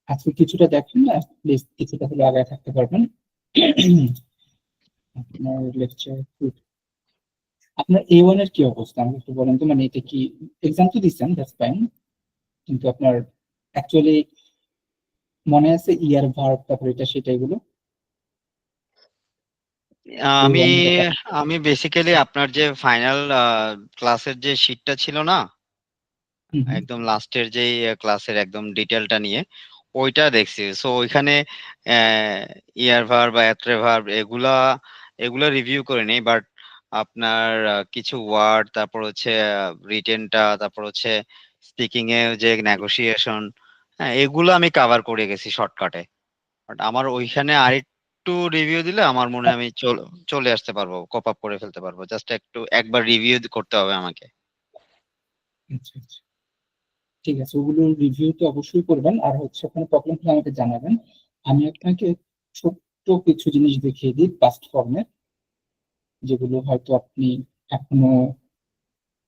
আজকে কিছুটা দেখেন না, প্লিজ কিছুটা হলে আগায় থাকতে পারবেন। আপনার লেকচার, আপনার A1 এর কি অবস্থা আমাকে একটু বলেন তো, মানে এটা কি এক্সাম তো দিচ্ছেন, দ্যাটস ফাইন, কিন্তু আপনার অ্যাকচুয়ালি মনে আছে ইয়ার ভার্ব তারপর এটা সেটা এগুলো আমি A1 এর ব্যাপারে? আমি বেসিক্যালি আপনার যে ফাইনাল ক্লাসের যে শিটটা ছিল না, হুম হুম। একদম লাস্টের যেই ক্লাসের একদম ডিটেলটা নিয়ে ওইটা দেখছি। সো ওইখানে ইয়ার ভার্ব বা এত্রে ভার্ব এগুলা এগুলা রিভিউ করে নেই, বাট আপনার কিছু ওয়ার্ড, তারপর হচ্ছে রিটেনটা, তারপর হচ্ছে স্পিকিং এ যে নেগোসিয়েশন, হ্যাঁ এগুলো আমি কাভার করে গেছি শর্টকাটে। বাট আমার ওইখানে আরেকটু রিভিউ দিলে আমার মনে হয় আমি চলে আসতে পারবো, কপ আপ করে ফেলতে পারবো। জাস্ট একটু একবার রিভিউ করতে হবে আমাকে। আচ্ছা আচ্ছা, ঠিক আছে, ওগুলো রিভিউ তো অবশ্যই করবেন, আর হচ্ছে কোনো প্রবলেম হলে আমাকে জানাবেন। আমি আপনাকে ছোট্ট কিছু জিনিস দেখিয়ে দিই পাস্ট ফর্মে, যেগুলো হয়তো আপনি এখনো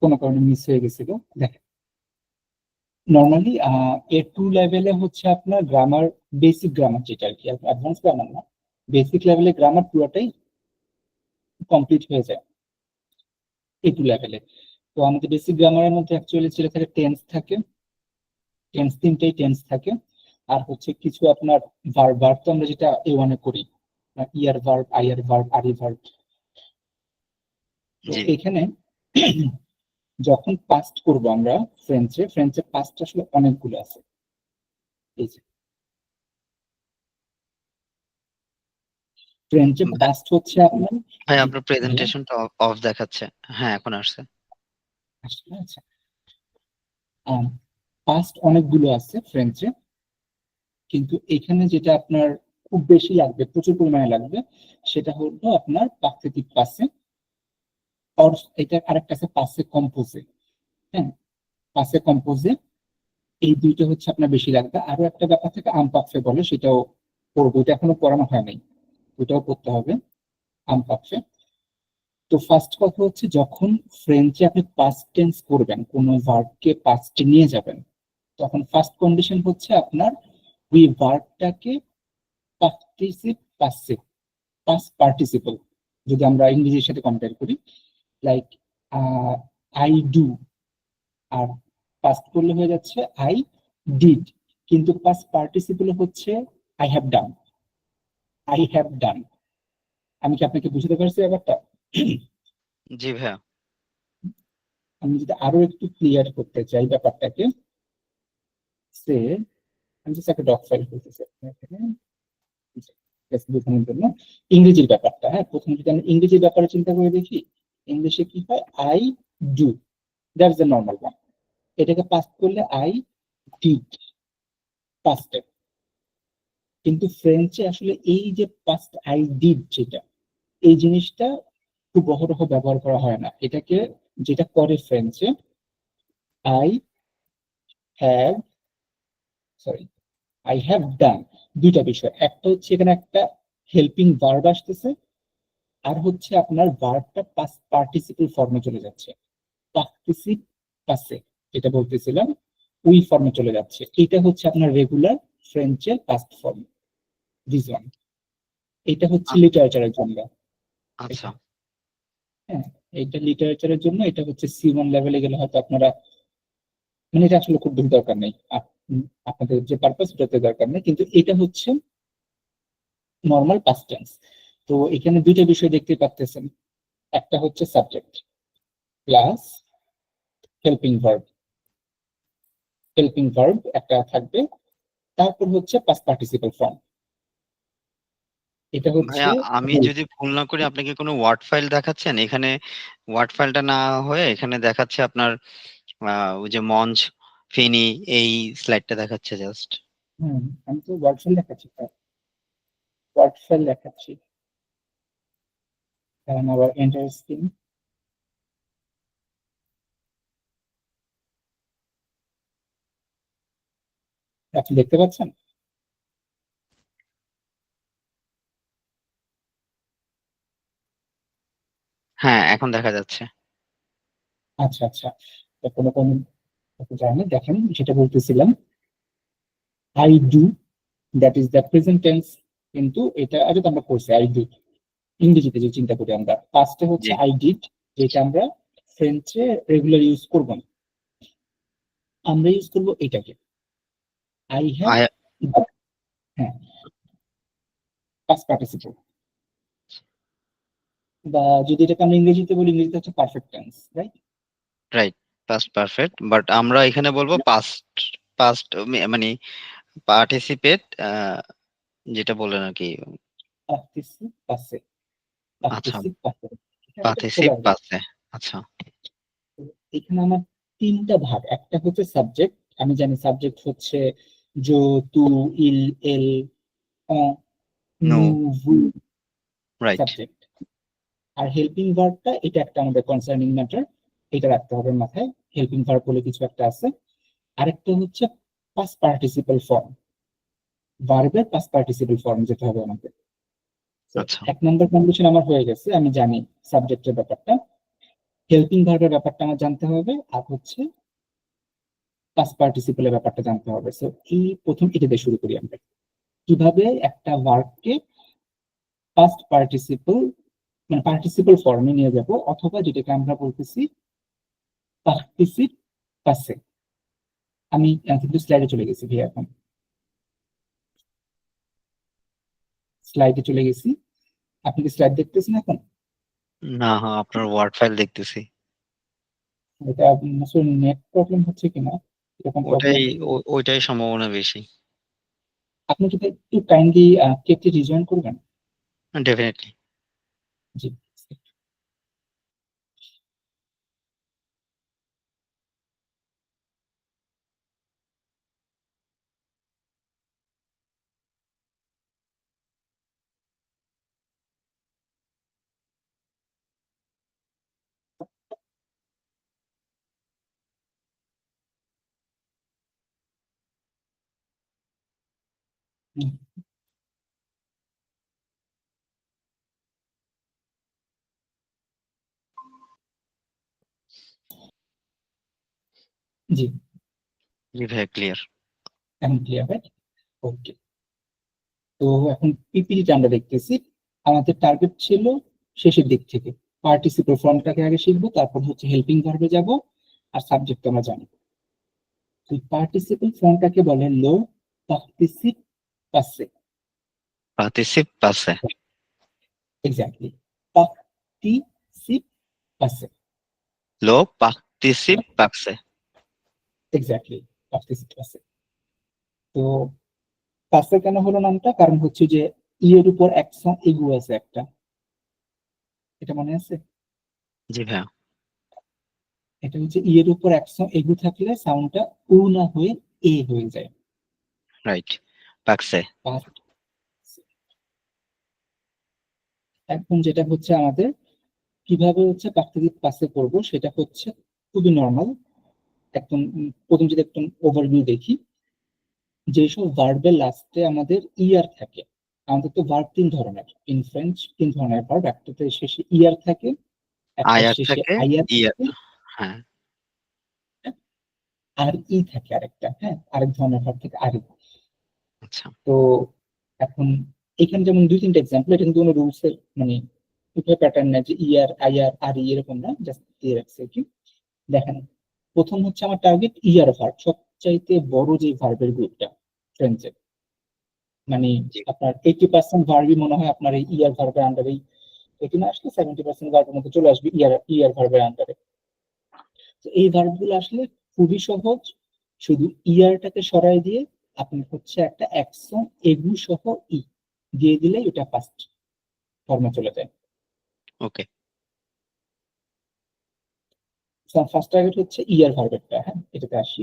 কোনো কারণে মিস হয়ে গেছিল। দেখেন, নর্মালি A2 লেভেলে হচ্ছে আপনার গ্রামার, বেসিক গ্রামার যেটা আর কি, অ্যাডভান্স গ্রামার না, বেসিক লেভেলে গ্রামার পুরোটাই কমপ্লিট হয়ে যায় A2 লেভেলে। তো আমাদের বেসিক গ্রামারের মধ্যে অ্যাকচুয়ালি যেটা থাকে, টেন্স থাকে, টেন্স তিনটেই টেন্স থাকে, আর হচ্ছে কিছু আপনার ভার্ব, ভার্ব তো আমরা যেটা A1 এ করি, ইয়ার ভার্ব, আইয়ার ভার্ব, আরি ভার্ব। তো জি এখানে যখন পাস্ট করব আমরা ফ্রেঞ্চে, ফ্রেঞ্চে পাস্ট আসলে অনেকগুলো আছে। এই যে ফ্রেঞ্চে পাস্ট হচ্ছে আপনার, ভাই, জি আপনার ভাইয়া, প্রেজেন্টেশনটা অফ দেখাচ্ছে। হ্যাঁ, এখন আসছে। আসলে আচ্ছা, পাস্ট অনেকগুলো আছে ফ্রেঞ্চে, কিন্তু এখানে যেটা আপনার খুব বেশি লাগবে, প্রচুর পরিমাণে লাগবে, সেটা হলো আপনার প্রাকৃতিক পাসে, অর এটা আরেকটা আছে পাসে কম্পোজে। হ্যাঁ, পাসে কম্পোজে, এই দুইটা হচ্ছে আপনার বেশি লাগবে। আরো একটা ব্যাপার থেকে আমপাকফে বলে, সেটাও পড়বো, এটা এখনো পড়ানো হয় নাই, ওটাও পড়তে হবে, আমপাকফে। তো ফার্স্ট কথা হচ্ছে, যখন ফ্রেঞ্চে আপনি পাস্ট টেন্স করবেন, কোনো ভার্বকে পাস্টে নিয়ে যাবেন, তখন ফার্স্ট কন্ডিশন হচ্ছে আপনার ওই ভার্বটাকে পার্টিসিপ পাসে, পাস্ট পার্টিসিপল, যদি আমরা ইংরেজির সাথে কম্পেয়ার করি, লাইক আই ডু, আর পাস্ট করলে হয়ে যাচ্ছে আই ডিড, কিন্তু পাস্ট পার্টিসিপল হচ্ছে I have done, I have done. আমি কি আপনাকে বুঝতে পারছি ব্যাপারটা? জি ভাইয়া। আমি যদি আরো একটু ক্লিয়ার করতে চাই ব্যাপারটাকে, সে, আমি জাস্ট একটা ডক ফাইল করতেছি এখানে বোঝানোর জন্য ইংরেজির ব্যাপারটা। হ্যাঁ, প্রথমে যদি আমি ইংরেজির ব্যাপারে চিন্তা করে দেখি, ইংলিশে কি হয়, I do, that's the normal one. এটাকে পাস করলে আই ডিড, পাস্টে। কিন্তু ফ্রেঞ্চে আসলে এই যে পাস্ট আই ডিড, যেটা, এই জিনিসটা খুব অহরহ ব্যবহার করা হয় না এটাকে। যেটা করে ফ্রেঞ্চে, I have, sorry, I have done, দুইটা বিষয়, একটা হচ্ছে এখানে একটা হেল্পিং ভার্ব আসতেছে, আর হচ্ছে আপনার ভার্বটা পাস্ট পার্টিসিপল ফর্মে চলে যাচ্ছে, পার্টিসিপ পাসে, যেটা বলতেছিলাম, ওই ফর্মে চলে যাচ্ছে। এটা হচ্ছে আপনার রেগুলার ফ্রেঞ্চের পাস্ট ফর্ম, দিস ওয়ান। এটা হচ্ছে আ- লিটারেচারের জন্য। আচ্ছা। এটা, হ্যাঁ, এটা লিটারেচারের জন্য, এটা হচ্ছে C1 লেভেলে গেলে হয়তো আপনারা, মানে এটা আসলে খুব বেশি দরকার নেই, আপনাদের যে পারপাস ওটাতে দরকার নেই, কিন্তু এটা হচ্ছে নর্মাল পাস্ট টেন্স। তো এখানে দুইটা বিষয় দেখতে পাচ্ছেন, একটা হচ্ছে subject plus helping verb, helping verb একটা থাকবে, তারপর হচ্ছে পাস্ট পার্টিসিপল ফর্ম, এটা হচ্ছে ভাইয়া, আমি রুল। যদি ভুল না করি, আপনি কি কোনো ওয়ার্ড ফাইল দেখাচ্ছেন এখানে? ওয়ার্ড ফাইলটা না হয়ে এখানে দেখাচ্ছে আপনার ওই যে মঞ্চ, ফেনী, এই স্লাইডটা দেখাচ্ছে জাস্ট। হম, আমি তো ওয়ার্ড ফাইল দেখাচ্ছি, ওয়ার্ড ফাইল দেখাচ্ছি, কারণ আবার এন্টার স্ক্রিন, আপনি দেখতে পাচ্ছেন? হ্যাঁ, এখন দেখা যাচ্ছে। আচ্ছা আচ্ছা, তো কোনো কোনো জানি, দেখেন যেটা বলতেছিলাম, I do, that is the present tense, কিন্তু এটা আগে তো আমরা করছি আই ডু। ইংরেজিতে যে চিন্তা করি আমরা, ফার্স্টে হচ্ছে জি। আই ডিড, যেটা আমরা ফ্রেঞ্চে রেগুলার ইউজ করব না, আমরা ইউজ করব এটাকে আই হ্যাভ। আই হ্যাঁ, পাস্ট পার্টিসিপল, বা যদি এটাকে আমরা ইংরেজিতে বলি, ইংরেজিতে হচ্ছে perfect tense, right? Right, past perfect, but আমরা এখানে বলবো পাস্ট। পাস্ট মানে পার্টিসিপেট, যেটা বললেন আর কি। পার্টিসিপ পাসে, আচ্ছা, পার্টিসিপ পাসে, এটা পার্টিসিপ প্রবাবলি। পাসে। আচ্ছা। এখানে আমার তিনটা ভাগ, একটা হচ্ছে সাবজেক্ট, আমি জানি সাবজেক্ট হচ্ছে জো, তু, ইল, এল, অন, নো। নু, ভু, রাইট। সাবজেক্ট। আর হেল্পিং ভার্বটা, এটা একটা আমাদের কনসার্নিং ম্যাটার, এটা রাখতে হবে মাথায়। হেল্পিং ভার্ব বলে কিছু একটা আছে। আরেকটা হচ্ছে পাস্ট পার্টিসিপল ফর্ম, ভার্বের পাস্ট পার্টিসিপল ফর্ম যেতে হবে আমাদের। So, আচ্ছা। এক নম্বর কন্ডিশন আমার হয়ে গেছে, আমি জানি সাবজেক্টের ব্যাপারটা, হেল্পিং ভার্বের ব্যাপারটা আমার জানতে হবে, আর হচ্ছে পাস্ট পার্টিসিপলের ব্যাপারটা জানতে হবে। সো এই প্রথম এটা দিয়ে শুরু করি আমরা, কিভাবে একটা ভার্বকে পাস্ট পার্টিসিপল মানে পার্টিসিপল ফর্মে নিয়ে যাব, অথবা যেটাকে আমরা বলতেছি পার্টিসিপ পাসে। আমি কিন্তু স্লাইডে চলে গেছি ভাইয়া, এখন স্লাইডে চলে গেছি। আপনি কি স্লাইড দেখতেছেন এখন? না, হ্যাঁ, আপনার ওয়ার্ড ফাইল দেখতেছি। এটা আসলে নেট প্রবলেম হচ্ছে কিনা, এরকম প্রবলেম। ওটাই ওইটাই সম্ভাবনা বেশি। আপনি যদি একটু কাইন্ডলি কেটে রিজয়েন করবেন। ডেফিনেটলি। জি, জি, জি ভাই, ক্লিয়ার। এখন ক্লিয়ার, রাইট? ওকে। তো এখন পিপিটিটা আমরা দেখতেছি, আমাদের টার্গেট ছিল শেষের দিক থেকে পার্টিসিপল ফর্মটাকে আগে শিখবো, তারপর হচ্ছে হেল্পিং ভার্বে যাব, আর সাবজেক্ট আমরা জানি। তো পার্টিসিপল ফর্মটাকে বলে লো পার্টিসিপ পাসে। পার্টিসিপ পাসে। এক্স্যাক্টলি, পার্টিসিপ পাসে। লো পার্টিসিপ পাসে। এক্স্যাক্টলি, পার্টিসিপ পাসে। তো পাসে কেন হলো নামটা, কারণ হচ্ছে যে ইয়ের উপর অ্যাকশন এগু আছে একটা, এটা মনে আছে? জি ভাইয়া। এটা হচ্ছে ইয়ের উপর অ্যাকশন এগু থাকলে সাউন্ডটা উ না হয়ে এ হয়ে যায়। রাইট, পাকসে। Past। এখন যেটা হচ্ছে আমাদের কিভাবে হচ্ছে প্রাকৃতিক পাসে করব, সেটা হচ্ছে খুবই নর্মাল। একদম প্রথম যদি একদম ওভারভিউ দেখি, যেসব ভার্বের লাস্টে আমাদের ইয়ার থাকে, আমাদের তো ভার্ব তিন ধরনের, ইন ফ্রেঞ্চ তিন ধরনের ভার্ব, একটাতে শেষে ইয়ার থাকে, একটা আয়ার শেষে থাকে। আইয়ার ইয়ার। থাকে, হ্যাঁ। আর ই থাকে আরেকটা, হ্যাঁ, আরেক ধরনের ভার্ব থেকে আর ই। আচ্ছা। তো এখন এখানে যেমন দুই তিনটা এক্সাম্পল, এটা কিন্তু কোনো রুলস এর মানে উভয় প্যাটার্ন না যে ইয়ার আইয়ার আর ই এরকম না, জাস্ট দিয়ে রাখছে কি। দেখেন, প্রথম হচ্ছে আমার টার্গেট ইয়ার ভার্ব, সবচাইতে বড় যে ভার্বের গ্রুপটা ফ্রেঞ্চে, মানে জি। আপনার 80% ভার্বই মনে হয় আপনার এই ইয়ার ভার্বের আন্ডারেই, 80 না আসলে 70% ভার্বের মধ্যে চলে আসবে ইয়ার ইয়ার ভার্বের আন্ডারে। তো এই ভার্বগুলো আসলে খুবই সহজ, শুধু ইয়ারটাকে সরাই দিয়ে আপনি হচ্ছে একটা অ্যাকশন এগু সহ ই দিয়ে দিলেই ওটা ফার্স্ট ফর্মে চলে যায়। ওকে। ফার্স্ট টার্গেট হচ্ছে ইয়ার ভার্বেরটা, হ্যাঁ, এটাতে আসি।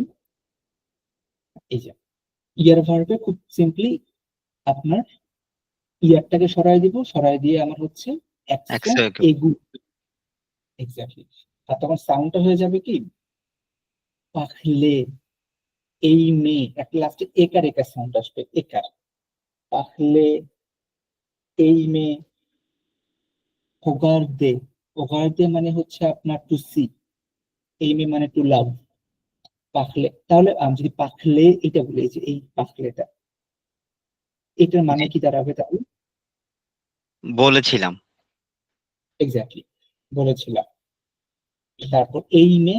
এই যে ইয়ার ভার্বে খুব সিম্পলি আপনার ইয়ারটাকে সরাই দিব, সরাই দিয়ে আমার হচ্ছে অ্যাকশন একশো। এগু। এক্স্যাক্টলি। আর তখন সাউন্ডটা হয়ে যাবে কি, পাখলে, এই মে, একটা লাস্টে একার একার সাউন্ড আসবে, একার, পাখলে, এই মে, হোগার দে। হোগার দে মানে হচ্ছে আপনার টু সি, এই মে মানে টু লাভ। পাখলে, তাহলে আমি যদি পাখলে এটা বলি, এই যে এই পাখলেটা, এটার মানে জি, কি দাঁড়াবে তাহলে? বলেছিলাম। এক্স্যাক্টলি, বলেছিলাম। তারপর এইমে,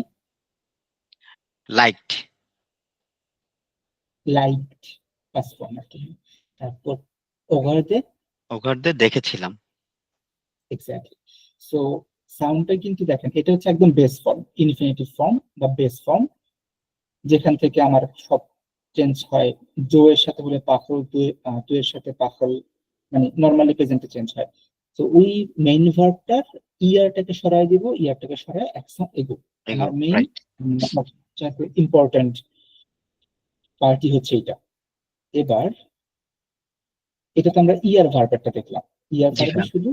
লাইকড। লাইট, পাস ফর্ম আর কি। তারপর ওভার দে, ওভারদের দেখেছিলাম। এক্স্যাক্টলি। সো সাউন্ডটা কিন্তু দেখেন, এটা হচ্ছে একদম বেস ফর্ম, ইনফিনিটিভ ফর্ম বা বেস ফর্ম, যেখান থেকে আমার সব চেঞ্জ হয়। জো এর সাথে বলে পাখল, দু এর সাথে পাখল, মানে নর্মালি প্রেজেন্টে চেঞ্জ হয়। তো ওই মেইন ভার্বটার ইয়ারটাকে সরাই দিব, ইয়ারটাকে সরাই অ্যাকশন এগো। এগো, আমার মেইন রাইট। ইম্পর্টেন্ট পার্টি হচ্ছে এটা। এবার এটা তো আমরা ইয়ার ভার্বেরটা দেখলাম। ইয়ার জি ভার্বে ভাইয়া। শুধু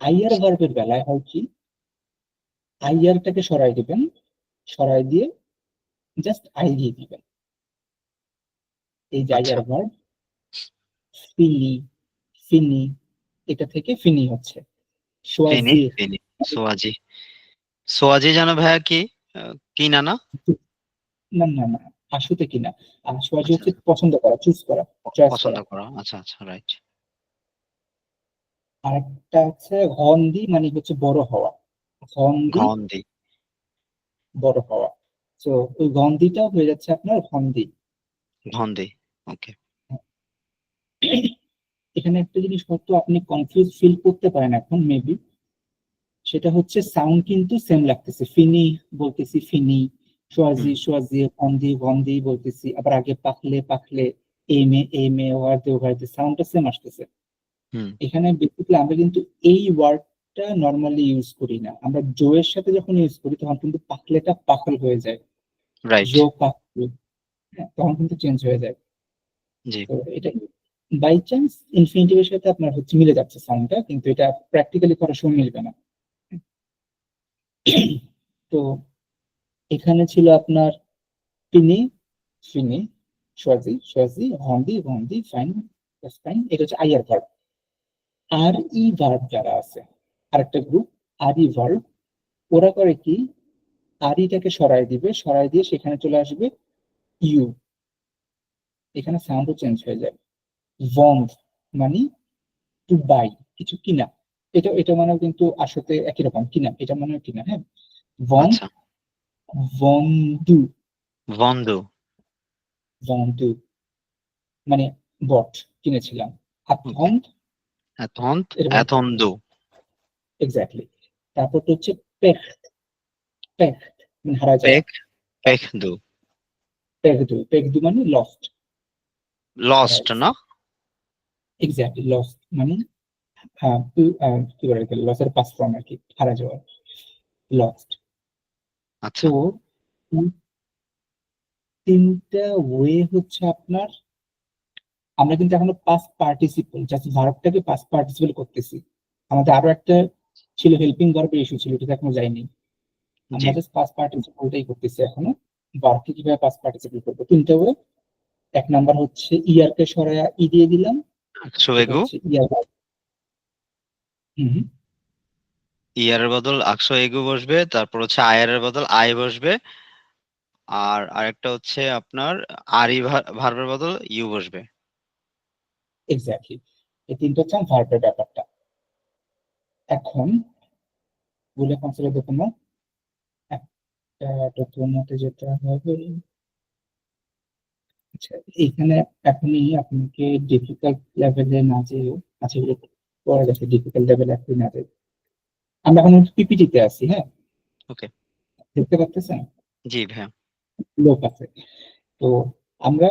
আইয়ার ভার্বের বেলায় হয় কি, আইয়ারটাকে সরাই দিবেন, সরাই দিয়ে জাস্ট আই দিয়ে দিবেন। এই যে আচ্ছা, আইয়ার ভার্ব, ফিনি, ফিনি, এটা থেকে ফিনি হচ্ছে ফিনি, সোয়াজির। ফিনি, সোয়াজি। সোয়াজি জানো ভাইয়া কি? কি নানা? না না না, আশুতে কিনা, সোয়াজি আচ্ছা, হচ্ছে পছন্দ করা, চুজ করা, চয়েস পছন্দ করা। করা, আচ্ছা আচ্ছা, রাইট। আরেকটা হচ্ছে হন্দি, মানে হচ্ছে বড় হওয়া, হন্দি, গন্ধি। বড় হওয়া। তো ওই গন্ধিটাও হয়ে যাচ্ছে আপনার হন্দি। গন্ধি, ওকে। এখানে একটা জিনিস হয়তো আপনি কনফিউজ ফিল করতে পারেন এখন মেবি, সেটা হচ্ছে সাউন্ড কিন্তু সেম লাগতেছে, ফিনি বলতেছি ফিনি, হুম, সোয়াজি সোয়াজি, ভন্দি ভন্দি বলতেছি, আবার আগে পাখলে পাখলে, এমে ওভার দে, ওভার দে, সাউন্ডটা সেম আসতেছে। হুম, এখানে বেসিক্যালি আমরা কিন্তু এই ওয়ার্ডটা নর্মালি ইউজ করি না, আমরা জো এর সাথে যখন ইউজ করি তখন কিন্তু পাখলেটা পাখল হয়ে যায়, রাইট। জো পাখল, হ্যাঁ, তখন কিন্তু চেঞ্জ হয়ে যায়। জি, তো এটা বাই চান্স ইনফিনিটিভের সাথে আপনার হচ্ছে মিলে যাচ্ছে সাউন্ডটা, কিন্তু এটা প্র্যাকটিক্যালি করার সময় মিলবে না। তো এখানে ছিল আপনার ফিনি, ফিনি, সোয়াজি সোয়াজি, হন্দি হন্দি, ফাইন, ফাইন, এটা হচ্ছে আইয়ার ভার্ব। আর ই ভার্ব যারা আছে, আরেকটা গ্রুপ, আর ই ভার্ব, ওরা করে কি, আর ইটাকে সরাই দিবে, সরাই দিয়ে সেখানে চলে আসবে ইউ, এখানে সাউন্ডও চেঞ্জ হয়ে যায়। ভন্ড মানে টু বাই, কিছু কিনা, এটা এটা মানেও কিন্তু আসলে একই রকম, কিনা, এটা মানেও কিনা, হ্যাঁ। ভন্ড, আচ্ছা। ভন্ডু, বন্ধু। ভন্ডু মানে বট, কিনেছিলাম। ওকে। আথন্ড, এথন্ত, এরকম, এথন্দু। এক্স্যাক্টলি। তারপর তো হচ্ছে পেখ, পেখ মানে হারা যাওয়া, পেক, পেখদু। পেগদু, পেগদু মানে লস্ট, হারা লস্ট গেছে। না? এক্স্যাক্টলি, লস্ট মানে কি বলে, লসের পাস ফর্ম আর কি, হারা যাওয়া, লস্ট। আচ্ছা, তো এই তিনটা ওয়ে হচ্ছে আপনার, আমরা কিন্তু এখনো পাস্ট পার্টিসিপল, জাস্ট ভার্বটাকে পাস্ট পার্টিসিপল করতেছি। আমাদের আরো একটা ছিল হেল্পিং ভার্বের ইস্যু ছিল, এটা এখনো যায়নি। জি। আমরা জাস্ট পাস্ট পার্টিসিপলটাই করতেছি এখনো। ভার্বকে কিভাবে পাস্ট পার্টিসিপল করবো, তিনটা ওয়ে। এক নাম্বার হচ্ছে ইয়ার কে সরায়া ই দিয়ে দিলাম, এটা সুয়েগু। হচ্ছে ইয়ার। হম হম, ইয়ারের বদল আকশো এগু বসবে, তারপর হচ্ছে আয়ারের বদল আই বসবে, আর আরেকটা হচ্ছে আপনার আরি ভার্বের বদল ইউ বসবে। এক্স্যাক্টলি। এই তিনটা হচ্ছে ভার্বের ব্যাপারটা। এখন বলে কনসিডার দেখুন না, একটা ডকুমেন্টে যেতে হবে। আচ্ছা, এখানে এখনই আপনাকে ডিফিকাল্ট লেভেলে না যে, আচ্ছা এগুলো পড়া যাচ্ছে, ডিফিকাল্ট লেভেলে আপনি না যে, আমরা এখন পিপিটিতে আছি, হ্যাঁ, ওকে। দেখতে পাচ্ছেন জি ভাইয়া। লোক আছে। তো আমরা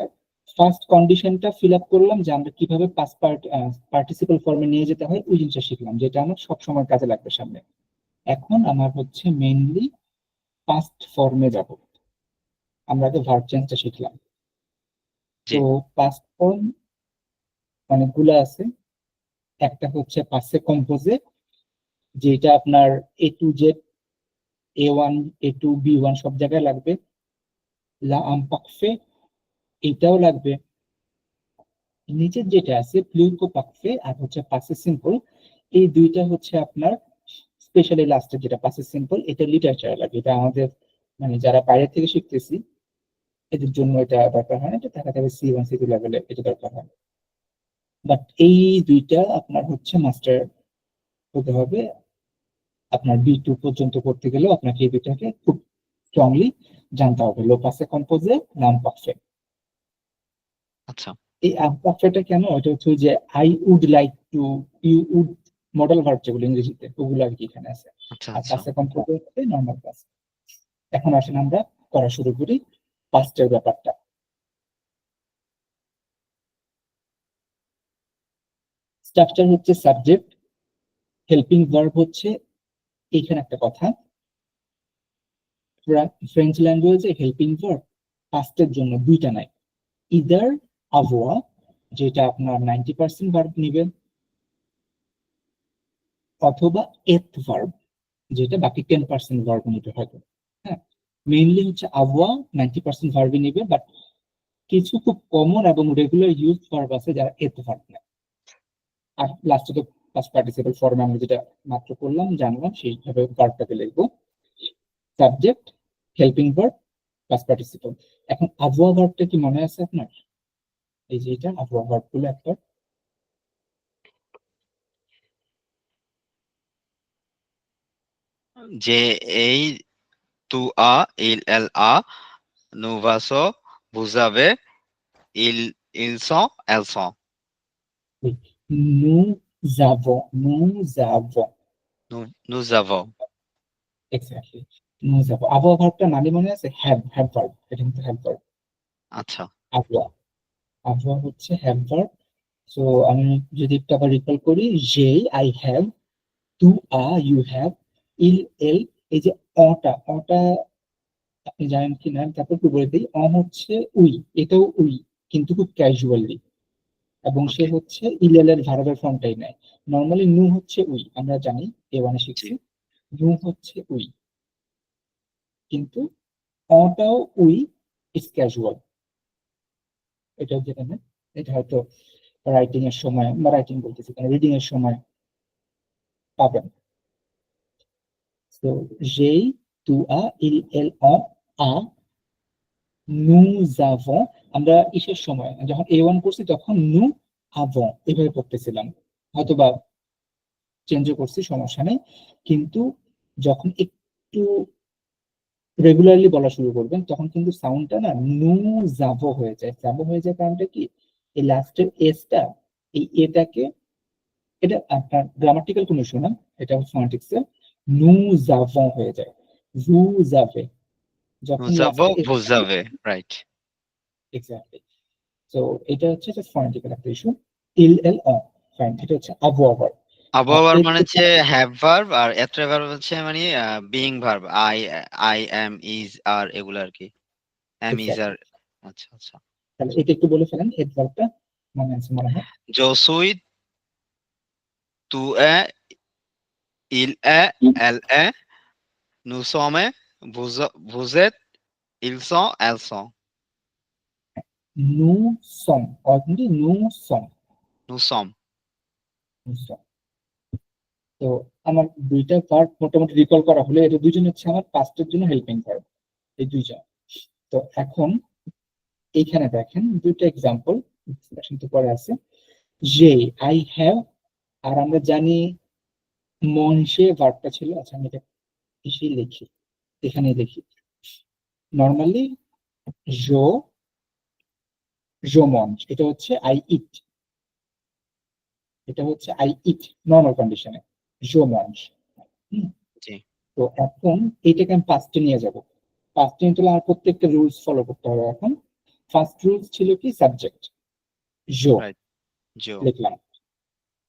ফার্স্ট কন্ডিশনটা ফিল আপ করলাম, যে আমরা কিভাবে পাস পার্টিসিপাল ফর্মে নিয়ে যেতে হয়, ওই জিনিসটা শিখলাম, যেটা আমার সব সময় কাজে লাগবে সামনে। এখন আমার হচ্ছে মেইনলি পাস্ট ফর্মে যাব। আমরা আগে ভার্ব চেঞ্জটা শিখলাম। জি। তো পাস্ট ফর্ম অনেকগুলো আছে। একটা হচ্ছে পাসে কম্পোজে, যেটা আপনার A to Z, A1, A2, B1 সব জায়গায় লাগবে। লা আম্পাকফে, এটাও লাগবে। নিচের যেটা আছে প্লুইকো পাকফে, আর হচ্ছে পাসে সিম্পল, এই দুইটা হচ্ছে আপনার স্পেশালি লাস্টের যেটা পাসে সিম্পল, এটা লিটারেচার লাগে, এটা আমাদের মানে যারা বাইরে থেকে শিখতেছি এদের জন্য এটা দরকার হয় না, এটা দেখা যাবে C1 C2 লেভেলে এটা দরকার হয়। বাট এই দুইটা আপনার হচ্ছে মাস্টার হতে হবে। আপনার B2 পর্যন্ত করতে গেলেও আপনাকে এই দুইটাকে খুব স্ট্রংলি জানতে হবে, লো পাসে কম্পোজে, নাম পারফেক্ট। আচ্ছা এই পারফেক্টটা কেন, এটা হচ্ছে যে I would like to, you would, modal verb যেগুলো ইংরেজিতে ওগুলো আর কি এখানে আছে। আচ্ছা আর আচ্ছা পাসে কম্পোজে হচ্ছে নর্মাল পাস। এখন আসেন আমরা করা শুরু করি পাস্টের ব্যাপারটা। স্ট্রাকচার হচ্ছে সাবজেক্ট, হেল্পিং ভার্ব হচ্ছে, এইখানে একটা কথা, ফ্রেঞ্চ ল্যাঙ্গুয়েজে হেল্পিং ভার্ব পাস্টের জন্য দুইটা নাই, ইদার আভোয়া যেটা আপনার 90% ভার্ব নিবে, অথবা এথ ভার্ব যেটা বাকি 10% ভার্ব নিতে হবে। হ্যাঁ, মেইনলি হচ্ছে আভোয়া 90% ভার্বই নিবে, বাট কিছু খুব কমন এবং রেগুলার ইউজ ভার্ব আছে যারা এথ ভার্ব নেয়। আর লাস্টে তো পাস্ট পার্টিসিপল ফর্মে আমরা যেটা মাত্র করলাম জানলাম সেইভাবে ভার্বটাকে লিখবো, subject, helping verb, past participle. এখন আবহাওয়া ভার্বটা কি মনে আছে আপনার? এই যে এটা আবহাওয়া ভার্ব গুলো একটা, যে এই তু আ ইল এল আ নু ভাসো বুঝাবে ইল ইলসন এলসন nous avons, নু nous avons exactly, nous avons। আবহাওয়া ভার্বটা মানে মনে আছে, হ্যাভ ভার্ব, এটা কিন্তু হ্যাভ ভার্ব। আচ্ছা আবহাওয়া, আবহাওয়া হচ্ছে হ্যাভ ভার্ব। সো আমি যদি একটু আবার রিকল করি, যে আই হ্যাভ, টু ইউ হ্যাভ, ইল এল, এই যে অটা অটা আপনি জানেন কি না, তারপর একটু বলে দিই, হচ্ছে উই, এটাও উই কিন্তু খুব ক্যাজুয়ালি, এবং সে ওকে হচ্ছে ইলেল এর ভার্বের ফর্মটাই নেয়। নর্মালি নু হচ্ছে উই, আমরা জানি A1 জি শিখছি, নু হচ্ছে উই, কিন্তু অটাও উই, ইটস ক্যাজুয়াল, এটাও যেটা না, এটা হয়তো রাইটিং এর সময়, বা রাইটিং বলতেছি রিডিং এর সময় পাবেন। তো যেই, টু ইল এল আ, nous avons, আমরা ইসের সময় যখন A1 করছি তখন nous avons এভাবে পড়তেছিলাম, হয়তোবা চেঞ্জও করছি, সমস্যা নেই। কিন্তু যখন একটু রেগুলারলি বলা শুরু করবেন তখন কিন্তু সাউন্ডটা না নু জাভো হয়ে যায়। জাভো হয়ে যায় কারণটা কি, এই লাস্টের এসটা, এই এটাকে, এটা আপনার গ্রামাটিক্যাল কোনো ইস্যু না, এটা ফোনেটিক্স এর, নু জাভো হয়ে যায়, জু জাভে, যখন nous লাস্টে avons S, vous avez right exactly. তো এটা হচ্ছে যে ফোনেটিক্যাল একটা ইস্যু। ইল এল ফাইন, এটা হচ্ছে আবহাওয়া। আর আবহাওয়ার এর মানে হচ্ছে হ্যাভ ভার্ব, আর এত্রে ভার্ব হচ্ছে মানে being verb, I I am is আর এগুলো আর কি, এম ইজ আর। এক্স্যাক্টলি, আচ্ছা আচ্ছা তাহলে এটা একটু বলে ফেলেন, হেড ভার্বটা মনে আছে মনে হয়। yo soy tú il est elle est nous sommes vous êtes ils sont elles sont নু সং, অলরেডি নু সং, nous sommes নু সং। তো আমার দুইটা ভার্ব মোটামুটি রিকল করা হলে, এটা দুইজন হচ্ছে আমার পাস্টের জন্য হেল্পিং ভার্ব, এই দুইজন। তো এখন এইখানে দেখেন দুইটা এক্সাম্পল, তো পরে আছে, যে আই হ্যাভ, আর আমরা জানি মঞ্চে ভার্বটা ছিল, আচ্ছা আমি এটা এসেই লিখি, এখানে লিখি, নর্মালি জো, জো মঞ্চ, এটা হচ্ছে আই ইট, এটা হচ্ছে আই ইট নর্মাল কন্ডিশনে, জো মঞ্চ। জি তো এখন এইটাকে আমি পাস্টে নিয়ে যাব, পাস্টে নিতে হলে আমার প্রত্যেকটা রুলস ফলো করতে হবে। এখন ফার্স্ট রুলস ছিল কি, সাবজেক্ট, জো রাইট jo লিখলাম,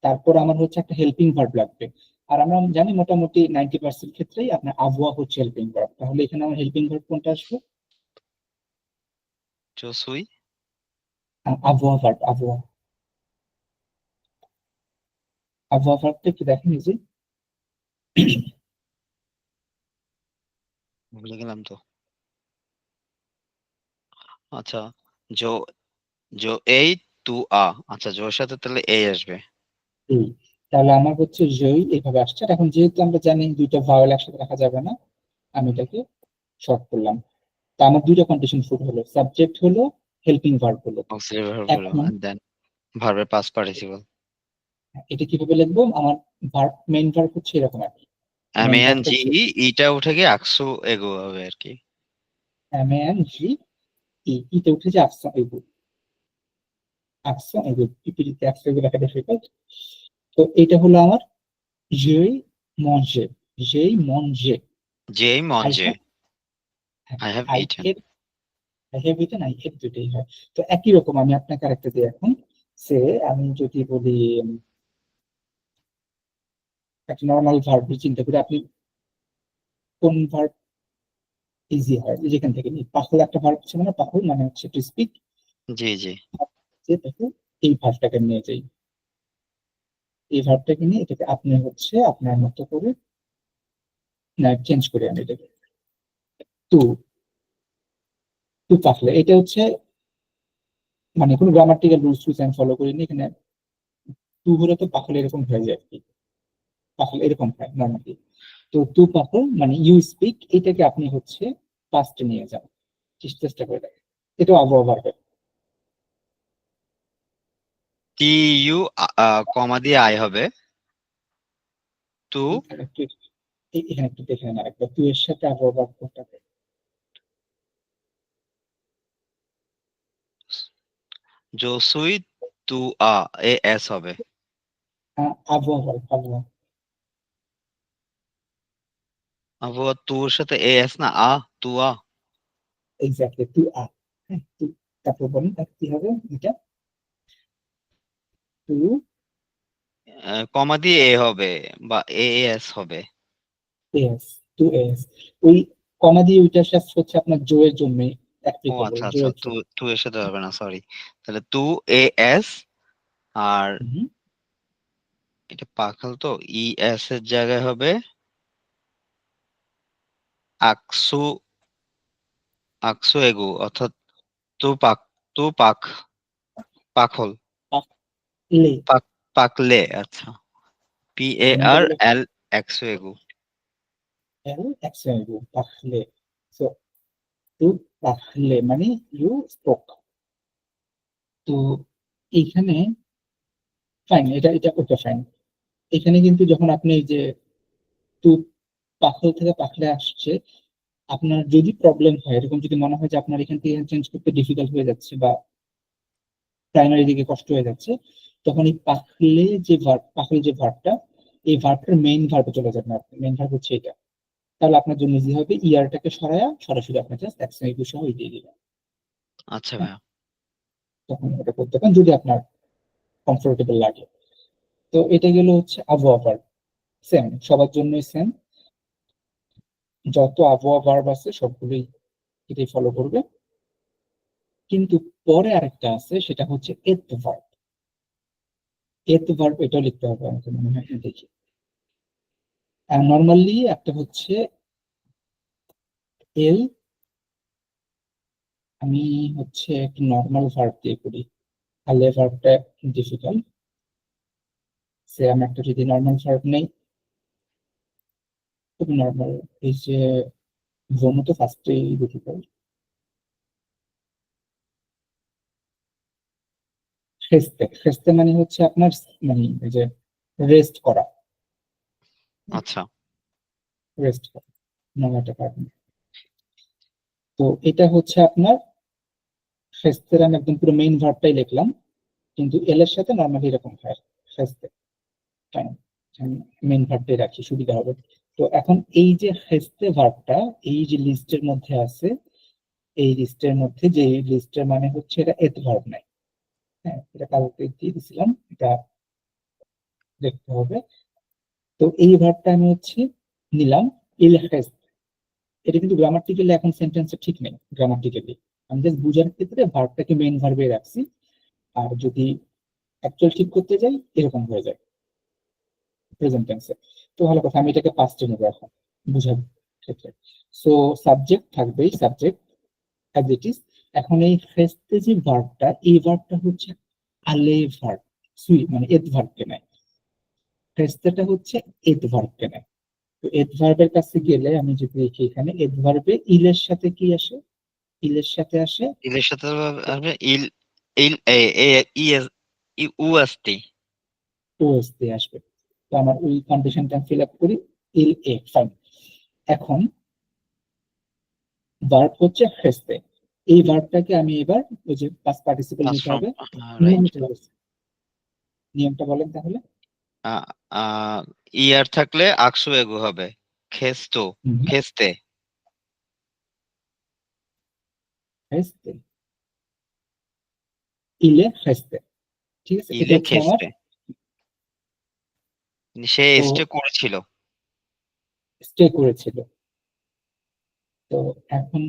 তারপর আমার হচ্ছে একটা হেল্পিং ভার্ব লাগবে। আর আমরা জানি মোটামুটি 90% ক্ষেত্রেই আপনার আবহাওয়া হচ্ছে হেল্পিং ভার্ব, তাহলে এখানে আমার হেল্পিং ভার্ব কোনটা আসবে? yo soy আবহাওয়া ভার্ব, আবহাওয়া, আবহাওয়া ভার্বটা কি দেখেন, এই যে ভুলে গেলাম তো। আচ্ছা jo jo এই তু আচ্ছা জোর সাথে তাহলে এই আসবে। এই, তাহলে আমার হচ্ছে জয়ী এইভাবে আসছে। আর এখন যেহেতু আমরা জানি দুইটা ভাওয়েল একসাথে রাখা যাবে না, আমি এটাকে শর্ট করলাম। তো আমার দুইটা কন্ডিশন ফুল হলো, সাবজেক্ট হলো, হেল্পিং ভার্ব হলো। অক্সিলারি ভার্ব হলো এখন and then ভার্বের পাস্ট পার্টিসিপল। এটা কিভাবে লিখবো? আমার ভার্ব, মেইন ভার্ব হচ্ছে এরকম আর কি। মেইন MAN ভার্বটা হচ্ছে GE ইটা উঠে গিয়ে আকসু এগো হবে আর কি। MAN-G ইতে উঠে যে আকসন এগো, আকসন এগো, পিপিটিতে আকসন এগো লেখা ডিফিকাল্ট। তো এটা হলো আমার যেই মঞ্জে, যেই মঞ্জে। যেই মন আই যে have, I have I eaten. Have, I have eaten, I have দুটোই হয়। তো একই রকম আমি আপনাকে আরেকটা দিই এখন। সে আমি যদি বলি একটা নর্মাল ভার্ব চিন্তা করি, আপনি কোন ভার্ব ইজি হয় যেখান থেকে নিই? পাহল একটা ভার্ব ছিল না, পাহল মানে হচ্ছে টু স্পিক। জি জি। যে দেখো এই ভার্বটাকে নিয়ে যাই, এই ভার্বটাকে নিয়ে এটাকে আপনি হচ্ছে আপনার মতো করে না চেঞ্জ করে আমি এটাকে টু, টু পাহলে। এটা হচ্ছে মানে কোনো গ্রামাটিক্যাল রুলস টুলস আমি ফলো করিনি এখানে। টু হলে তো পাহলে এরকম হয়ে যায় আর কি, পাহলে এরকম হয় নর্মালি। তো টু পাহল মানে ইউ স্পিক, এটাকে আপনি হচ্ছে পাস্টে নিয়ে যান, চেষ্টা করে দেখেন। এটাও আবহাওয়া ভার্ব। টি ইউ কমা দিয়ে আই হবে টু এখানে একটু, এখানে একটু দেখে নেন আরেকবার, টু এর সাথে আবহাওয়া ভার্ব কোনটা? জোসুই টু এ এস হবে। আবহাওয়া ভার্ব, আবহাওয়া। আবহাওয়া টুর সাথে এ এস না টু এক্স্যাক্টলি টু হ্যাঁ টু। তারপর বলেন আর কি হবে এটা? টু কমা দিয়ে এ হবে বা এ এস হবে। S, two S. ওই কমা দিয়ে ওইটা শেষ হচ্ছে আপনার জো এর জন্য ও অ্যাপ্লিকেবল, আচ্ছা জো আচ্ছা, এর টু জন্য। টু এর সাথে হবে না, সরি। তাহলে টু এ এস আর হুম, এটা পাখাল তো ই এস এর জায়গায় হবে আকসু, আকসু এগু অর্থাৎ তু পাক, তু পাক, পাখল, পাকলে। পাক, পাকলে। আচ্ছা, পি এ এখানে এটা আর বলে এল একশো এগু। এল অ্যাকশন, পাকলে। সো টু পাকলে মানে ইউ স্পোক। তো এইখানে ফাইন, এটা এটা ওকে ফাইন। এখানে কিন্তু যখন আপনি এই যে টু পাখল থেকে পাখলে আসছে, আপনার যদি প্রবলেম হয়, এরকম যদি মনে হয় যে আপনার এখান থেকে চেঞ্জ করতে ডিফিকাল্ট হয়ে যাচ্ছে বা প্রাইমারি দিকে কষ্ট হয়ে যাচ্ছে, তখন এই পাখলে যে ভার্ব, পাখলে যে ভার্বটা, এই ভার্বটার মেইন ভার্বে চলে যাবেন আপনি। মেইন ভার্ব হচ্ছে এটা। তাহলে আপনার জন্য ইজি হবে, ইয়ারটাকে সরায়া সরাসরি আপনার জাস্ট অ্যাকশন এগুলো সহ দিয়ে দিবেন। আচ্ছা হ্যাঁ, ভাইয়া। তখন এটা করতে পারেন যদি আপনার কমফোর্টেবল লাগে। তো এটা গেল হচ্ছে আবহাওয়া ভার্ব। সেম সবার জন্যই সেম, যত আবহাওয়া ভার্ব আছে সবগুলোই এটাই ফলো করবে। কিন্তু পরে আরেকটা আছে, সেটা হচ্ছে এত ভার্ব। এত ভার্ব এটাও লিখতে হবে আমাকে মনে হয়, দেখি। নর্মালি একটা হচ্ছে এল, আমি হচ্ছে একটা নর্মাল ভার্ব দিয়ে করি, তাহলে ভার্বটা ডিফিকাল্ট। সে আমি একটা যদি নর্মাল ভার্ব নেই, খুব নর্মাল, এই যে জন্য তো ফার্স্টেই ডিফিকাল্ট। খেস্তে, খেস্তে মানে হচ্ছে আপনার মানে এই যে রেস্ট করা, আচ্ছা রেস্ট করা, নর্মালটা পারবেন। তো এটা হচ্ছে আপনার খেস্তের, আমি একদম পুরো মেইন ভার্বটাই লিখলাম, কিন্তু এল এর সাথে নর্মালি এরকম হয় খেস্তে। মেইন ভার্বটাই রাখি, সুবিধা হবে। তো এখন এই যে হেস্তে ভার্বটা এই যে লিস্টের মধ্যে আছে, এই লিস্টের মধ্যে যে লিস্টের মানে হচ্ছে এটা এত ভার্ব নাই। হ্যাঁ, এটা কালকে দিয়ে দিছিলাম, এটা দেখতে হবে। তো এই ভার্বটা আমি হচ্ছে নিলাম ইল হেস্ত। এটা কিন্তু গ্রামাটিক্যালি এখন সেন্টেন্সে ঠিক নেই গ্রামাটিক্যালি, আমি জাস্ট বুঝার ক্ষেত্রে ভার্বটাকে মেইন ভার্বে রাখছি। আর যদি অ্যাকচুয়াল ঠিক করতে যাই এরকম হয়ে যায় প্রেজেন্ট টেন্সে। তো ভালো কথা, আমি এটাকে পাস্টে নেবো এখন বুঝার ক্ষেত্রে। সো সাবজেক্ট থাকবেই, সাবজেক্ট অ্যাজ ইট ইজ। এখন এই ফেস্টে যে ভার্বটা, এই ভার্বটা হচ্ছে আলে ভার্ব, সুই মানে এত ভার্বকে নেয়। ফেস্তেটা হচ্ছে এত ভার্বকে নেয়। তো এডভার্বের কাছে গেলে আমি যদি দেখি এখানে এডভার্বে ইলের সাথে কি আসে, ইলের সাথে আসে ইলের সাথে আসবে ইল ইল এ এ ই এস ই উ আসতে। ওএস দিয়ে আসবে। তো আমার ওই কন্ডিশনটা ফিল আপ করি, ইল এ ফাইন। এখন ভার্ব হচ্ছে হেসতে, এই ভার্বটাকে আমি এবার ওই যে পাস্ট পার্টিসিপল পাস নিতে ফ্রম হবে। রাইট। নিয়মিত বলছি, নিয়মটা বলেন তাহলে। ইয়ার থাকলে আকসু এগু হবে, খেস্তো হুম, খেস্তে। হেসতে, ইলে হেসতে, ঠিক আছে, এটা ইলে হচ্ছে আমার। খেস্তে, সে তো স্টে করেছিল। স্টে করেছিল। তো এখন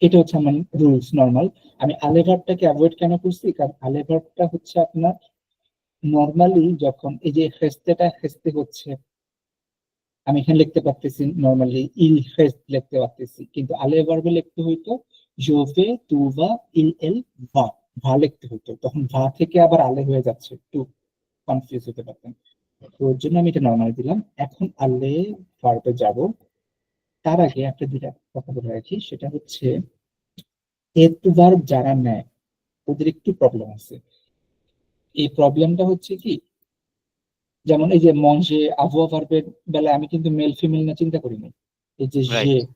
এটা হচ্ছে আমার রুলস নর্মাল। আমি আলেভারটাকে অ্যাভয়েড কেন করছি, কারণ আলেভারটা হচ্ছে আপনার নর্মালি যখন এই যে হেস্তেটা হেস্তে হচ্ছে, আমি এখানে লিখতে পারতেছি নর্মালি ইল হেস্ট লিখতে পারতেছি, কিন্তু আলেভারবে লিখতে হইতো জোভে তুভা ইল এল ভা, ভা লিখতে হইতো, তখন ভা থেকে আবার আলে হয়ে যাচ্ছে, একটু কনফিউজ হতে পারতেন। তো ওর জন্য আমি এটা নর্মাল দিলাম। এখন আলে ভার্বে যাব, তার আগে একটা দুটা কথা বলে রাখি, সেটা হচ্ছে এত ভার্ব যারা নেয় ওদের একটু প্রবলেম আছে। এই প্রবলেমটা হচ্ছে কি, যেমন এই যে মঞ্জে আবহাওয়া ভার্বের বেলায় আমি কিন্তু মেল ফিমেল না চিন্তা করিনি, এই যে রাইট।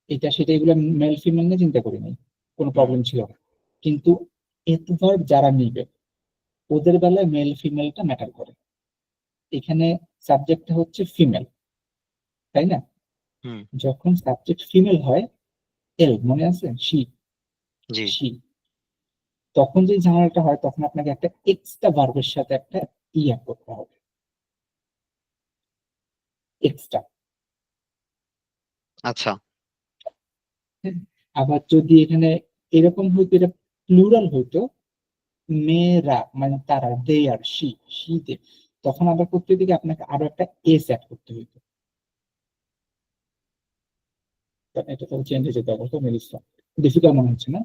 এটা সেটা এগুলো মেল ফিমেল নিয়ে চিন্তা করি নাই, কোনো হুম। প্রবলেম ছিল না। কিন্তু এত ভার্ব যারা নিবে ওদের বেলায় মেল ফিমেলটা ম্যাটার করে। এখানে সাবজেক্টটা হচ্ছে ফিমেল, তাই না? হুম। যখন সাবজেক্ট ফিমেল হয়, এল মনে আছে, শি, জি। শি, তখন যে ঝামেলাটা হয় তখন আপনাকে একটা এক্সট্রা ভার্বের সাথে একটা অ্যাড করতে হবে, এক্সট্রা। আচ্ছা। আবার যদি এখানে এরকম হইতো, এটা প্লুরাল হইতো, মেয়েরা মানে তারা, দে আর শি, শীতে, তখন আবার করতে দিকে আপনাকে আরো একটা এস অ্যাড করতে হইতো। এটা তো চেঞ্জ হয়ে যেতে হবে, তো ডিফিকাল্ট মনে হচ্ছে না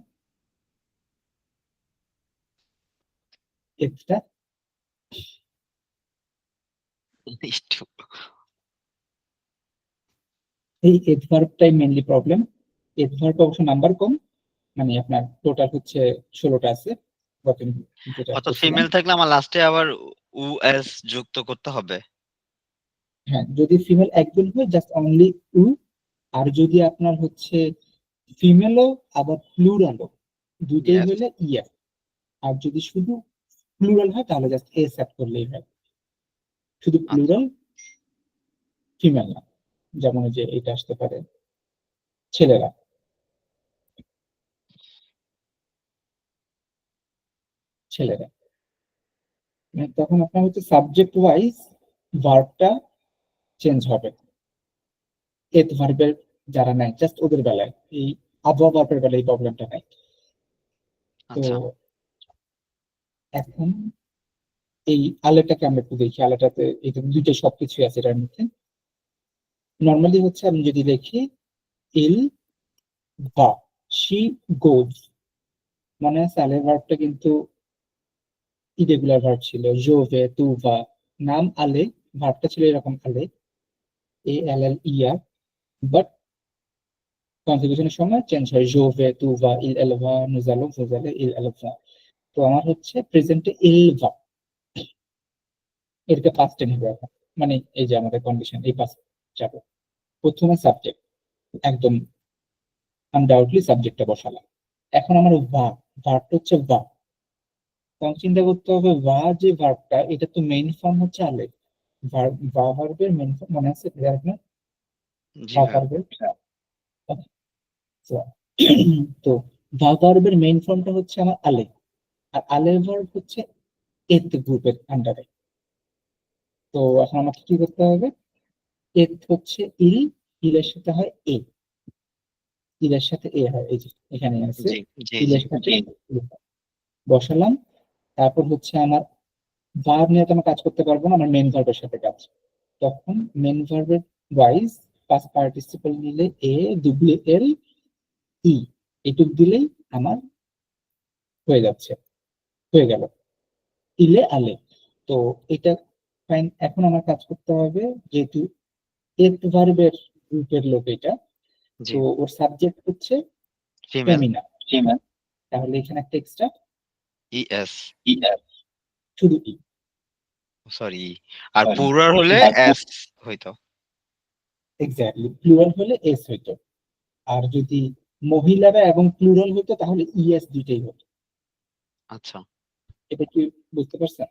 এক্সট্রা? একটু। এই এডভার্বটাই মেইনলি প্রবলেম। এডভার্ব অবশ্য নাম্বার কম, মানে আপনার টোটাল হচ্ছে 16টা আছে, গত যেটা অর্থাৎ করছিলাম। ফিমেল থাকলে আমার লাস্টে আবার উ এস যুক্ত করতে হবে। হ্যাঁ, যদি ফিমেল একজন হয় জাস্ট অনলি টু, আর যদি আপনার হচ্ছে ফিমেলও আবার প্লুরালও দুইটাই ইয়েস। হইলে ইয়া, আর যদি শুধু প্লুরাল হয় তাহলে জাস্ট এস অ্যাড করলেই হয়, শুধু আচ্ছা। প্লুরাল ফিমেল না। যেমন এই যে এটা আসতে পারে ছেলেরা, ছেলেরা, মানে তখন আপনার হচ্ছে সাবজেক্ট ওয়াইজ ভার্বটা চেঞ্জ হবে। এত ভার্বের যারা নাই জাস্ট ওদের বেলায়, এই আবহাওয়া ভার্বের বেলায় এই প্রবলেমটা নাই। তো আচ্ছা। এখন এই আলেটাকে আমরা একটু দেখি, আলেটাতে এটা দুইটা সবকিছু আছে এটার মধ্যে। নর্মালি হচ্ছে আমি যদি দেখি ইল বা, শি গোজ, মনে আছে আলে ভার্বটা কিন্তু ইরেগুলার ভার্ব ছিল, জোভে তুভা, নাম আলে, ভার্বটা ছিল এরকম আলে, এ এল এল ইয়া, বাট কনজুগেশনের সময় চেঞ্জ হয়, জোভে তুভা ইল এলভা নুজালো ফুজালে ইল এলভা। তো আমার হচ্ছে প্রেজেন্টে ইলভা, এটাকে পাস্টে নেবে এখন, মানে এই যে আমাদের কন্ডিশন এই পাস্ট যাবে। প্রথমে সাবজেক্ট একদম আনডাউটলি সাবজেক্টটা বসালাম। এখন আমার ভার্বটা হচ্ছে বা, তখন চিন্তা করতে হবে বা যে ভার্বটা এটা তো মেইন ফর্ম হচ্ছে আলে, বা ভার্বের মেইন ফর্ম মনে আছে আপনার? জি বা ভাইয়া। ভার্বের তো বা ভার্বের মেইন ফর্মটা হচ্ছে আমার আলে, আর আলে ভার্ব হচ্ছে এত গ্রুপের আন্ডারে। তো এখন আমাকে কি করতে হবে, এত হচ্ছে ইল, ইলের সাথে হয় এ, ইলের সাথে এ হয়, এই যে এখানে আছে, জি জি জি। ইলের সাথে এ বসালাম। তারপর হচ্ছে আমার ভার্ব নিয়ে তো আমার কাজ করতে পারবো না, আমার মেন ভার্বের সাথে কাজ, তখন মেন ভার্বের ওয়াইজ পাস্ট পার্টিসিপল নিলে এ ডব্লিউ এল ই, এটুক দিলেই আমার হয়ে যাচ্ছে, হয়ে গেল ইলে আলে। তো এটা ফাইন। এখন আমার কাজ করতে হবে, যেহেতু এত ভার্বের গ্রুপের লোক এটা, জি তো ওর সাবজেক্ট হচ্ছে ফিমেল ফেমিনা, ফিমেল। তাহলে এখানে একটা এক্সট্রা ইএস শুধু ই। সরি আর পুরার হলে এস হইতো। এক্স্যাক্টলি, প্লুরাল হলে এস হইতো। আর যদি মহিলারা এবং প্লুরাল হতো তাহলে ইএস দুইটাই হতো। আচ্ছা এটা কি বুঝতে পারছেন?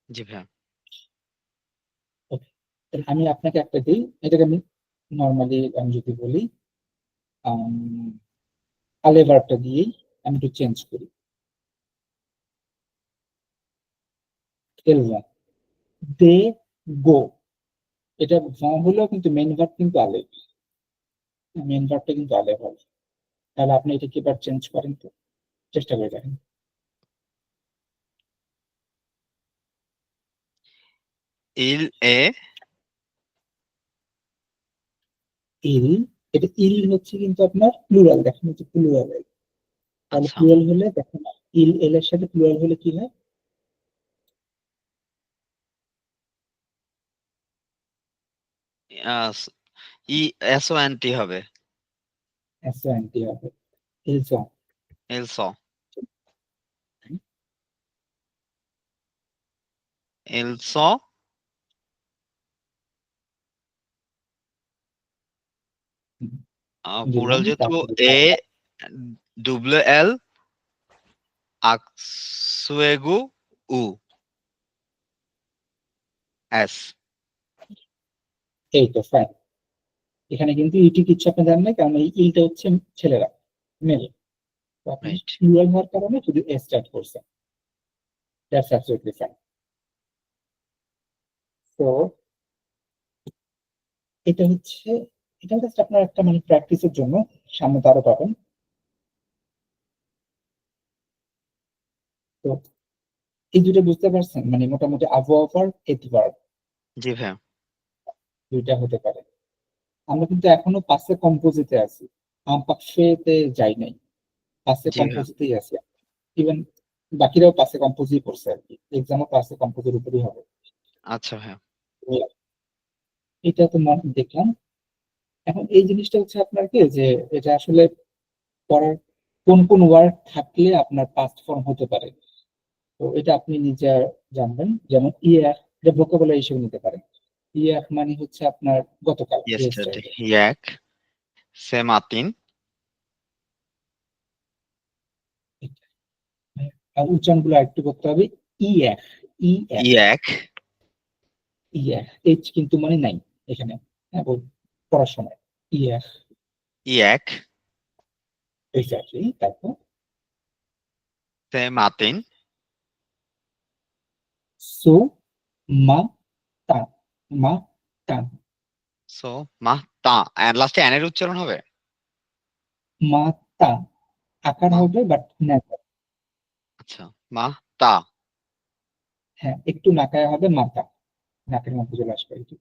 জি ভাইয়া। Okay. তাহলে আমি আপনাকে একটা দিই, এটাকে আমি নর্মালি আমি যদি বলি আলে ভার্বটা দিয়েই আমি একটু চেঞ্জ করি। এলভা, দে গো, এটা হলেও কিন্তু মেইন ভার্ব কিন্তু আলে, মেইন ভার্বটা কিন্তু আলে ভার্ব। তাহলে আপনি এটা কি এবার চেঞ্জ করেন তো, চেষ্টা করে দেখেন। ইল এ ইল, এটা ইল হচ্ছে কিন্তু আপনার প্লুরাল, দেখেন হচ্ছে প্লুরাল। তাহলে আচ্ছা প্লুরাল হলে দেখেন, ইল এল এর সাথে প্লুরাল হলে কি হয়? E S O N T হবে। এস ও এন টি হবে। ইলস, এলস এলস পুরাল দিলাম, যেহেতু তারপরে A W L আকসুয়েগু uh S. এই তো ফাইন। এখানে কিন্তু ইটি কিচ্ছু আপনি জানেন না, কারণ এই ইলটা হচ্ছে ছেলেরা, মেল। তো আপনি রাইট প্লুরাল হওয়ার কারণে শুধু এস স্টার্ট করছেন। That's absolutely fine. তো এটা হচ্ছে, এটা জাস্ট আপনার একটা মানে প্র্যাকটিসের জন্য, সামনে তো আরো পাবেন। তো এই দুটো বুঝতে পারছেন, মানে মোটামুটি আবহাওয়ার এতবার জি ভাইয়া। দুইটা হতে পারে। আমরা কিন্তু এখনো পাঁচে কম্পোজিটে আছি, পাঁচেতে যাই নাই, পাঁচে জি ভাইয়া। কম্পোজিটেই আছি। ইভেন বাকিরাও পাঁচে কম্পোজিট করছে আর কি, এক্সামও পাঁচে কম্পোজিট উপরই হবে। আচ্ছা ভাইয়া। তো এটা তো মনে দেখলাম। এখন এই জিনিসটা হচ্ছে আপনার কি, যে এটা আসলে পড়ার কোন কোন ওয়ার্ড থাকলে আপনার পাস্ট ফর্ম হতে পারে, তো এটা আপনি নিজে জানবেন। যেমন ইয়া, এটা ভোকাবুলারি হিসেবে নিতে পারেন। ইয়া মানে হচ্ছে আপনার গতকাল, ইয়েস্টারডে ইয়েস্টারডে। ইয়াক সে মাতিন আর উচ্চারণ গুলো একটু করতে হবে। ইয়া, ইয়া, ইয়াক ইয়া, এইচ কিন্তু মানে নাই এখানে, হ্যাঁ পড়ার সময়। ইয়া, ইয়াক এক্স্যাক্টলি। তারপর সে মাতিন সো, মা, তা, মা, তা, সো মাহ তা লাস্টে এনের উচ্চারণ হবে। মা, তা, আকার মা হবে বাট নেভার। আচ্ছা মাহ তা হ্যাঁ, একটু নাকায় হবে মাতা, নাকের মধ্যে চলে আসবে আর কি।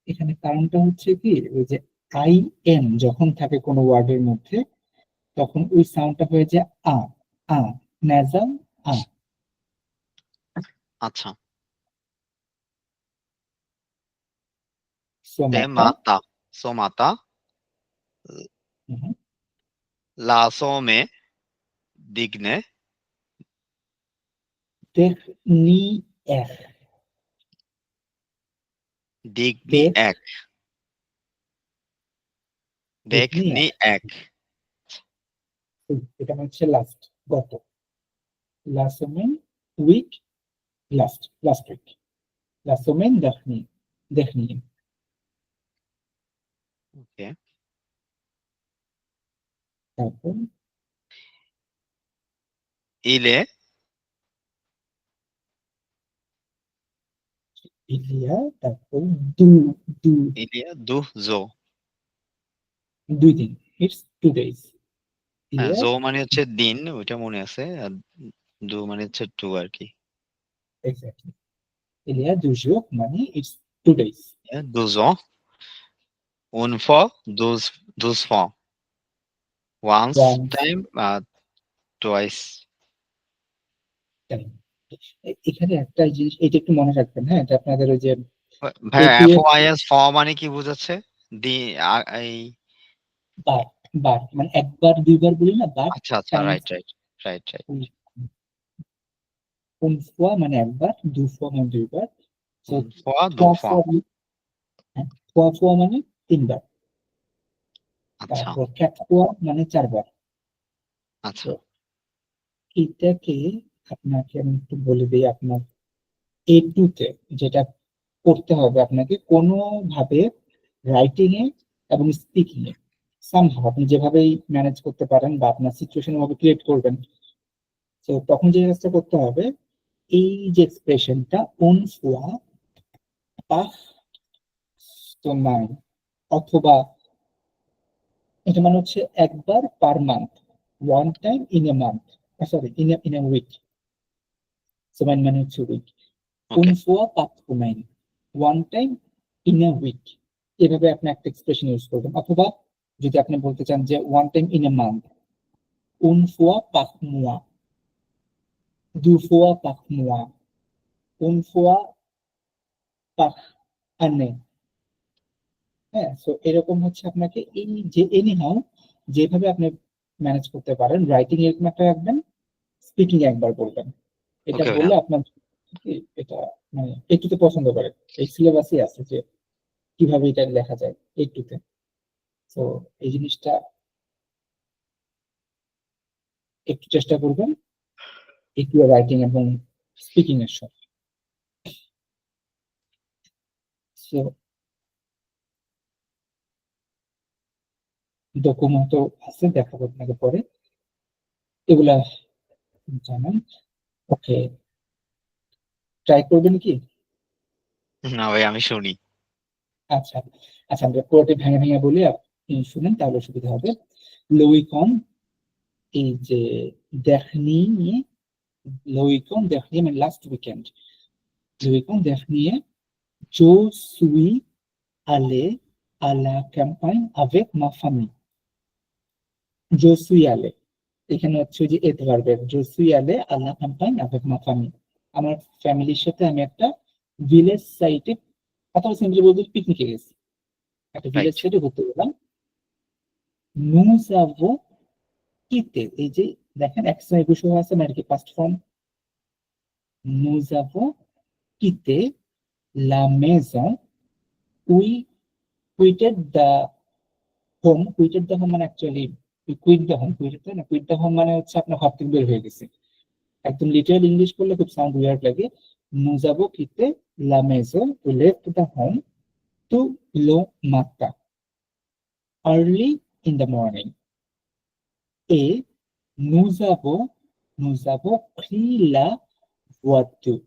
এখানে কারণটা হচ্ছে কি, ওই যে আই এন যখন থাকে কোনো ওয়ার্ডের মধ্যে, তখন ওই সাউন্ডটা হয়ে যায় আ, আ, নেজাল, আ। আচ্ছা সো সে মাতা, মাতা সো মাতা লাসো মে দিগনে দেখ, নি, এখ, দিগনি দেখ, এক দেখনি দেখনি এক। এক এটা হচ্ছে লাস্ট, গত, লাসোমেন, উইক, লাস্ট, লাস্ট উইক, লাসোমেন দেখনি, দেখনি। ওকে তারপর ইলে ইলিয়া, তারপর দু, দু, ইলিয়া দুহ জো। দুই দিন, ইটস 2 days। হ্যাঁ ইলিয়া, জো মানে হচ্ছে দিন, ওইটা মনে আছে, আর দু মানে হচ্ছে টু আর কি। এক্স্যাক্টলি। ইলিয়া দুজো মানে ইটস 2 days। দুজো উনফো দুজ দুজফো once once time twice. Time. এখানে একটা জিনিস এটা একটু মনে রাখবেন, হ্যাঁ, এটা আপনাদের ওই যে ভাইয়া এটি FOIS ফ মানে কি বোঝাচ্ছে? দি এই বার, বার মানে একবার দুইবার বলি না, বার আচ্ছা, আচ্ছা, Times. Right, right, right, right. কোন ফোয়া মানে একবার, দু ফোয়া মানে দুইবার, তো ফ, দো ফোয়া ফ। ফোয়া ফোয়া ফোয়া মানে তিনবার, আচ্ছা, তারপর ক্যাট ফোয়া মানে চারবার। আচ্ছা, তো এটাকে আপনাকে আমি একটু বলে দিই, আপনার A2 তে যেটা করতে হবে আপনাকে কোনোভাবে রাইটিং এ এবং স্পিকিং এ সামহাও আপনি যেভাবেই ম্যানেজ করতে পারেন বা আপনার সিচুয়েশন ভাবে ক্রিয়েট করবেন, তো তখন যে কাজটা করতে হবে, এই যে এক্সপ্রেশনটা উন ফুয়া পাহ তোনাই, অথবা এটা মানে হচ্ছে একবার per month, one time in a month, sorry in a week, so মানে হচ্ছে উইক, ওকে, উনফোয়া পাকফুনাইন, one time in a week, এভাবে আপনি একটা এক্সপ্রেশন ইউজ করবেন। অথবা যদি আপনি বলতে চান যে one time in a month, উনফোয়া পাকমুয়া, দুফোয়া পাকমুয়া, উনফোয়া পাক আনে। হ্যাঁ, তো এরকম হচ্ছে আপনাকে এই যে এনি হাউ যেভাবে আপনি ম্যানেজ করতে পারেন, রাইটিং এরকম একটা রাখবেন, স্পিকিং একবার বলবেন। এটা ওকে ভাইয়া। বললে আপনার কি এটা মানে একটুতে পছন্দ করে, এই সিলেবাসই আছে যে কিভাবে এটা লেখা যায় একটুতে। তো এই জিনিসটা একটু চেষ্টা করবেন একটু রাইটিং এবং স্পিকিং এর সময়। সো ডকুমেন্ট আছে, দেখাবো আপনাকে পরে, এগুলা জানেন। ওকে, ট্রাই করবেন কি? না ভাই, আমি শুনি। আচ্ছা, আচ্ছা, আমরা পুরোটি ভেঙে ভেঙে বলি, আপনি শুনেন তাহলে সুবিধা হবে। লুইকন, এই যে দেখনি, লুইকন দেখনি মানে লাস্ট উইকেন্ড, লুইকন দেখনি জো সুই allé à la campagne avec ma famille. Je suis allé, এখানে হচ্ছে যে এত ভার্বের je suis allé à la campagne avec ma famille, আমার ফ্যামিলির সাথে আমি একটা ভিলেজ সাইটে, অথবা সিম্পলি বলতে পিকনিকে গেছি, একটা ভিলেজ রাইট। সাইটে ঘুরতে গেলাম। nous avons quitté, এই যে দেখেন একশো একুশ আছে মানে কি past form, nous avons quitté la maison, we quitted the home, quitted the home মানে actually quit the home, quit না, কুইট দ্য হোম মানে হচ্ছে আপনার ঘর থেকে বের হয়ে গেছে। একদম লিটারাল ইংলিশ করলে খুব সাউন্ড উইয়ার্ড লাগে। nous avons quitté la maison, we left the home to lo matin, early in the morning. Et nous avons pris la voiture,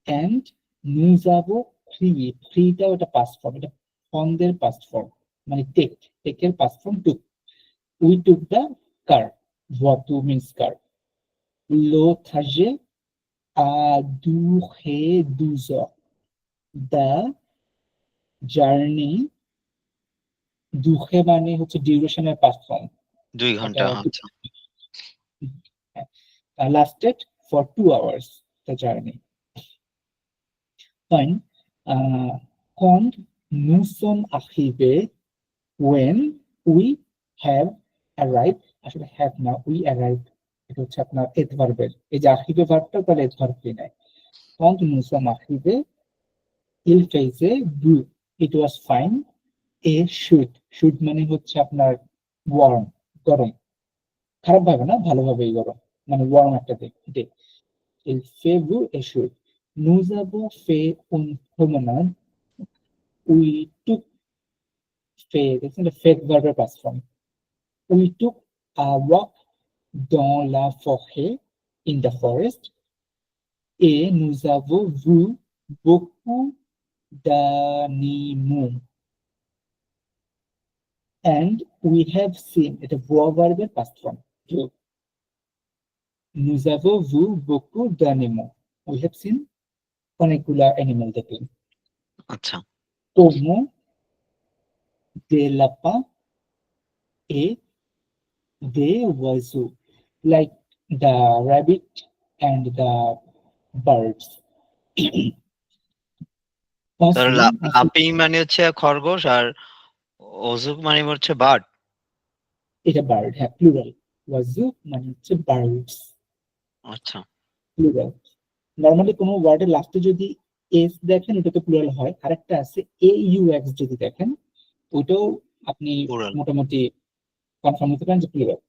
and nous avons pris, প্রিটা ওটা পাস্ট ফর্ম, এটা ফন্দের past form মানে টেকের past form took, we took the car, voiture means car. Le trajet a duré 12 heures. The journey, duré মানে হচ্ছে ডিউরেশনের past form, 2 এটা ঘন্টা, আচ্ছা। lasted for 2 hours the journey. Fine. Quand nous sommes arrivés, when we have arrived, আসলে have না, we arrived, এটা হচ্ছে আপনার এত ভার্বের, এই যে arrivé ভার্বটা তাহলে এত ভার্ব নেয়। Quand nous sommes arrivés, il faisait beau, it was fine. A should মানে হচ্ছে আপনার ওয়ার্ম, গরম, খারাপ ভাবে না, ভালোভাবেই গরম, মানে ওয়ার্ম একটা day. Il fait beau et chaud. Nous avons fait une promenade, we took, fait, দেখছেন ফেক ভার্বের past form, we took a walk dans la forêt, in the forest, et nous avons vu beaucoup d'animaux, and we have seen, এটা ভুয়া ভার্বের past form, nous avons vu beaucoup d'animaux, we have seen অনেকগুলা animal দেখলাম। আচ্ছা, como des lapins et des oiseaux, like the rabbit and the birds. তাহলে ensuite, লাপিং মানে হচ্ছে খরগোশ, আর ওজুক মানে হচ্ছে বার্ড। এটা বার্ড, হ্যাঁ, প্লুরাল। ওয়াজুক মানে হচ্ছে বার্ডস, আচ্ছা, প্লুরাল। নর্মালি কোনো ওয়ার্ডের লাস্টে যদি এস দেখেন ওটা তো প্লুরাল হয়, আরেকটা আছে এ ইউ এক্স যদি দেখেন ওইটাও আপনি প্লুরাল। মোটামুটি কনফার্ম হতে পারেন যে প্লুরাল।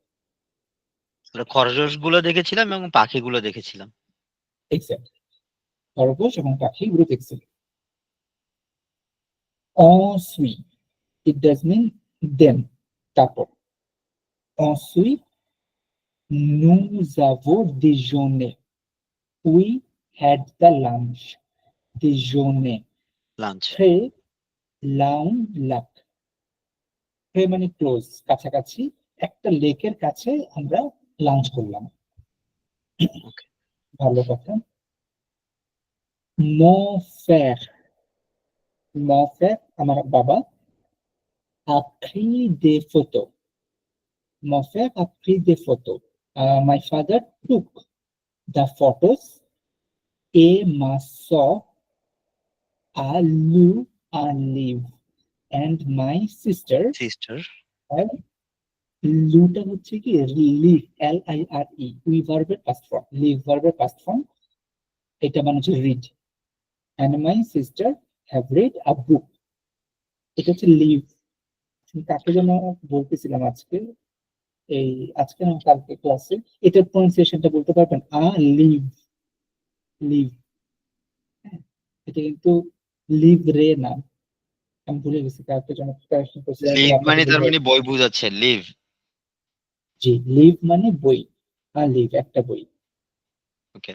খরগোশ গুলো দেখেছিলাম এবং পাখিগুলো দেখেছিলাম। এক্সাক্ট, খরগোশ এবং পাখি গুলো দেখছেন। Ensuite, it does mean then, তারপর। Ensuite, nous avons déjeuné. We had the lunch. Déjeuner. Lunch. Très long lac. Très মানে ক্লোজ, কাছাকাছি, একটা লেকের কাছে আমরা লাঞ্চ করলাম। ওকে। ভালো কথা। Mon frère, mon frère আমার বাবা, a pris des photos. Mon frère a pris des photos. My father took the photos. Et ma soeur a lu un livre. And my sister, sister. লুটা হচ্ছে কি লিভ, LIRE, উই ভার্বের past form, লিভ ভার্বের পাস্ট ফর্ম, এটা মানে হচ্ছে read. And my sister have read a book, এটা হচ্ছে লিভ। তাকে যেন বলতেছিলাম আজকে, এই আজকে না কালকে ক্লাসে, এটার প্রনাউন্সিয়েশনটা বলতে পারবেন? লিভ, লিভ, এটা কিন্তু লিভ রে না, আমি ভুলে গেছি কালকে যেন প্রিপারেশন করছিলাম লিভ আপনাকে মানে তার বুঝাই। মানে বই বুঝাচ্ছে, লিভ। জি, লিভ মানে বই, লিভ একটা বই। ওকে।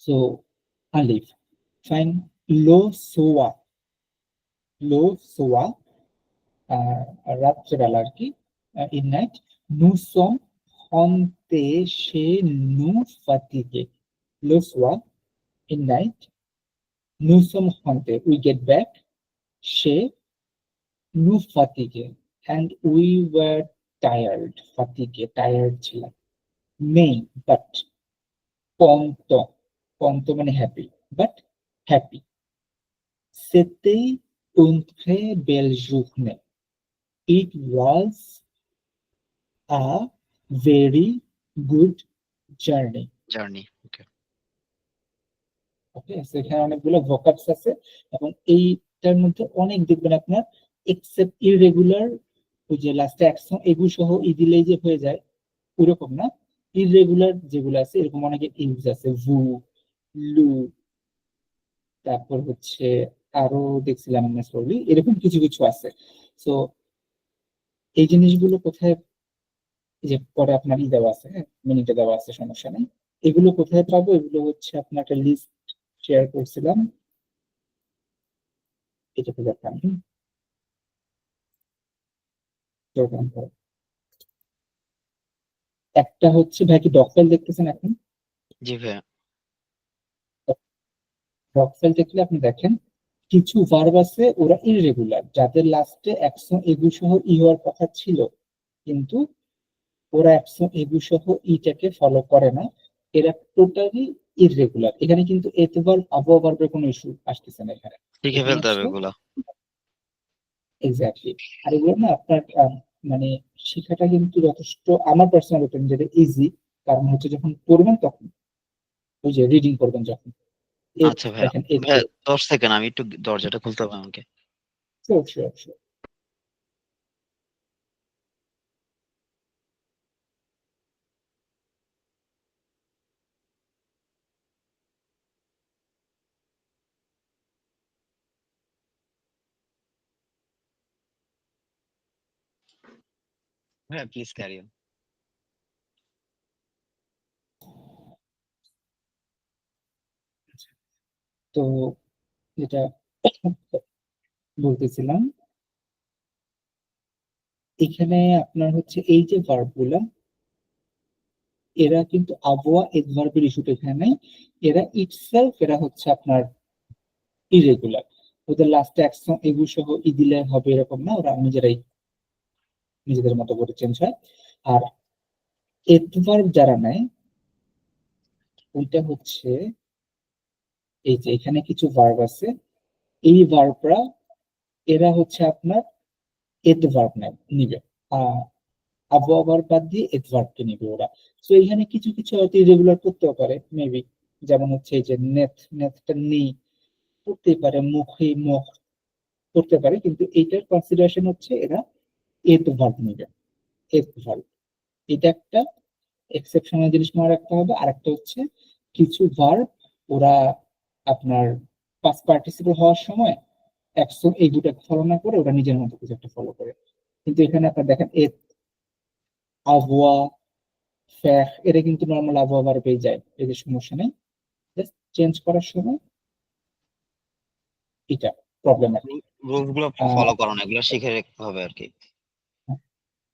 সো লিভ, ফাইন। লো সোয়া, লো সোয়া, রাত্রেবেলা আর কি, ইন নাইট। নু সম হন্তে সে নু ফাতিগে। লো সোয়া, ইন নাইট। নু সম হন্তে, উই গেট ব্যাক। সে নু ফাতিগে, and we were tired. ফাতিগে, টায়ার্ড ছিলাম। নেই, বাট। পন্ত, পন্ত মানে happy, but happy. C'était une très belle journée. It was a very good journey. Journey. Okay. Okay, এখানে অনেকগুলো ভোকাবস আছে এবং এইটার মধ্যে অনেক দেখবেন আপনার এক্সেপ্ট ইররেগুলার, ওই যে লাস্টে অ্যাকশন এগু সহ ই দিলেই যে হয়ে যায় ওরকম না, ইররেগুলার যেগুলো আছে এরকম অনেকের ইউজ আছে, ভু, লু, তারপর হচ্ছে আরো দেখছিলাম আমরা স্লোলি, এরকম কিছু কিছু আছে। তো এই জিনিসগুলো কোথায়, এই যে পরে আপনার ই দেওয়া আছে, হ্যাঁ, মিনিটে দেওয়া আছে, সমস্যা নেই। এগুলো কোথায় পাবো? এগুলো হচ্ছে আপনার একটা লিস্ট শেয়ার করছিলাম, এটাতে দেখান। প্রোগ্রাম করো। একটা হচ্ছে, ভাই কি ডক ফাইল দেখতেছেন এখন? জি ভাইয়া। ডক ফাইল দেখলে আপনি দেখেন কিছু ভার্ব আছে ওরা ইররেগুলার, যাদের লাস্টে অ্যাকশন এগু সহ ই হওয়ার কথা ছিল, কিন্তু ওরা অ্যাকশন এগু সহ ইটাকে ফলো করে না, এরা টোটালি ইররেগুলার। এখানে কিন্তু এতে ভার্ব আবহাওয়া ভার্বের কোনো ইস্যু আসতেছে না এখানে। শিখে এখানে ফেলতে হবে হচ্ছে এগুলা। এক্স্যাক্টলি। আর এগুলো না আপনার মানে শেখাটা কিন্তু যথেষ্ট, আমার পার্সোনাল ওপিনিয়ন যেটা ইজি, কারণ হচ্ছে যখন পড়বেন তখন, ওই যে রিডিং করবেন যখন, এর আচ্ছা ভাইয়া। দেখেন এর ভাইয়া 10 সেকেন্ড, আমি একটু দরজাটা খুলতে হবে আমাকে। Sure sure sure. ভাইয়া প্লিজ ক্যারি অন। তো যেটা বলতেছিলাম, এখানে আপনার হচ্ছে এই যে ভার্ব গুলা, এরা কিন্তু আবহাওয়া এডভার্বের ইস্যুটা এখানে নাই, এরা ইটসেলফ, এরা হচ্ছে আপনার ইরেগুলার। ওদের লাস্টে অ্যাকশন এগু সহ ই দিলে হবে এরকম না, ওরা নিজেরাই নিজেদের মতো করে চেঞ্জ হয়। আর এডভার্ব যারা নেয় ওইটা হচ্ছে, এই যে এখানে কিছু ভার্ব আছে, এই ভার্বরা এরা হচ্ছে আপনার এডভার্ব নিবে, আবহাওয়া ভার্ব বাদ দিয়ে এডভার্বকে নিবে ওরা। তো এখানে কিছু কিছু হয়তো ইরেগুলার করতেও পারে মেবি, যেমন হচ্ছে এই যে নেথটা নেই করতেই পারে, মুখে মুখ করতে পারে, কিন্তু এইটার কনসিডারেশন হচ্ছে এরা এডভার্ব নিবে, এডভার্ব। এটা একটা এক্সেপশনাল জিনিস মনে রাখতে হবে। আর একটা হচ্ছে কিছু ভার্ব ওরা আপনার পাস্ট পার্টিসিপল হওয়ার সময় অ্যাকশন এই দুটো ফলো না করে ওরা নিজের মতো কিছু একটা ফলো করে। কিন্তু এখানে আপনার দেখেন আবহাওয়া ফ্যাখ এটা কিন্তু নর্মাল আবহাওয়া ভার্বেই যায়, এদের সমস্যা নেই। জাস্ট চেঞ্জ করার সময় এটা প্রবলেম আর কি। রুলস গুলো ফলো করো না, এগুলো শিখে রাখতে হবে আর কি।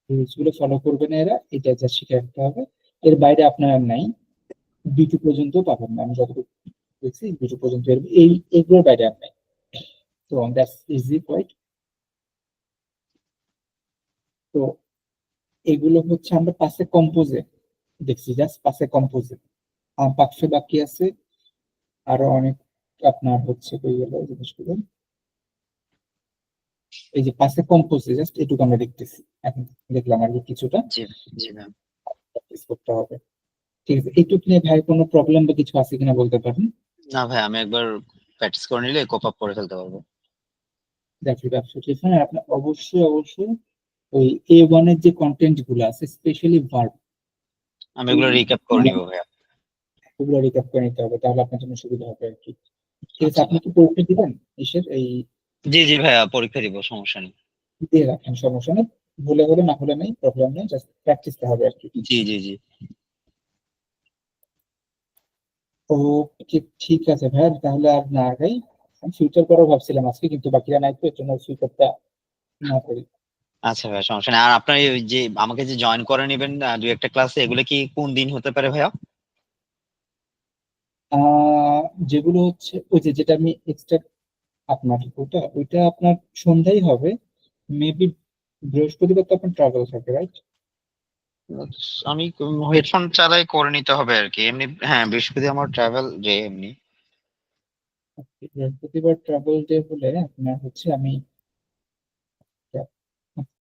রুলস গুলো ফলো করবে না এরা, এটা যা শিখে রাখতে হবে। এর বাইরে আপনার আর নাই, দুটো পর্যন্ত পাবেন না, আমি যতটুকু দেখছি দুটো পর্যন্ত এই এগুলোর বাইরে আর নাই। তো দ্যাটস ইজি কোয়াইট। তো এগুলো হচ্ছে আমরা পাশে কম্পোজে দেখছি, জাস্ট পাশে কম্পোজে। পাকশে বাকি আছে আরো অনেক, আপনার হচ্ছে কই গেল জিনিসগুলো। এই যে পাশে কম্পোজে জাস্ট এটুকু আমরা দেখতেছি এখন, দেখলাম আর কি কিছুটা জি জি ম্যাম। প্র্যাকটিস করতে হবে। ঠিক আছে, এইটুকু নিয়ে ভাই কোনো প্রবলেম বা কিছু আছে কিনা বলতে পারেন? না ভাই, আমি একবার প্র্যাকটিস করে নিলে কোপ আপ করে ফেলতে পারবো। দেখি ব্যবসাটি এখানে আপনার অবশ্যই অবশ্যই ওই A1 এর যে কন্টেন্ট গুলো আছে স্পেশালি ভার্ব, আমি এগুলো রিক্যাপ করে নিবো ভাইয়া। ওগুলো রিক্যাপ করে নিতে হবে, তাহলে আপনার জন্য সুবিধা হবে আর কি। ঠিক আছে, আচ্ছা আপনি ভাই। কি পরীক্ষা দিবেন এসের এই? জি জি ভাইয়া, পরীক্ষা দিব, সমস্যা নেই। দিয়ে রাখেন, সমস্যা নেই, ভুলে হলে না হলে নেই, প্রবলেম নেই, জাস্ট প্র্যাকটিসটা হবে আর কি। জি জি জি। ওকে ঠিক আছে ভাই, তাহলে আর না আগাই। আমি ফিউচার করার ভাবছিলাম আজকে, কিন্তু বাকিরা নাই তো এর জন্য ফিউচারটা না করি। আচ্ছা ভাইয়া, সমস্যা নেই। আর আপনার এই যে আমাকে যে জয়েন করে নেবেন দুই একটা ক্লাসে, এগুলো কি কোন দিন হতে পারে ভাইয়া? যেগুলো হচ্ছে ওই যে যেটা আমি এক্সট্রা আপনার ওটা ওইটা আপনার সন্ধ্যায় হবে মেবি। বৃহস্পতিবার তো আপনার ট্রাভেল থাকে, রাইট? আমি হেডফোন চালাই করে নিতে হবে আর কি, এমনি হ্যাঁ বৃহস্পতি আমার ট্রাভেল ডে এমনি। বৃহস্পতিবার ট্রাভেল ডে হলে আপনার হচ্ছে আমি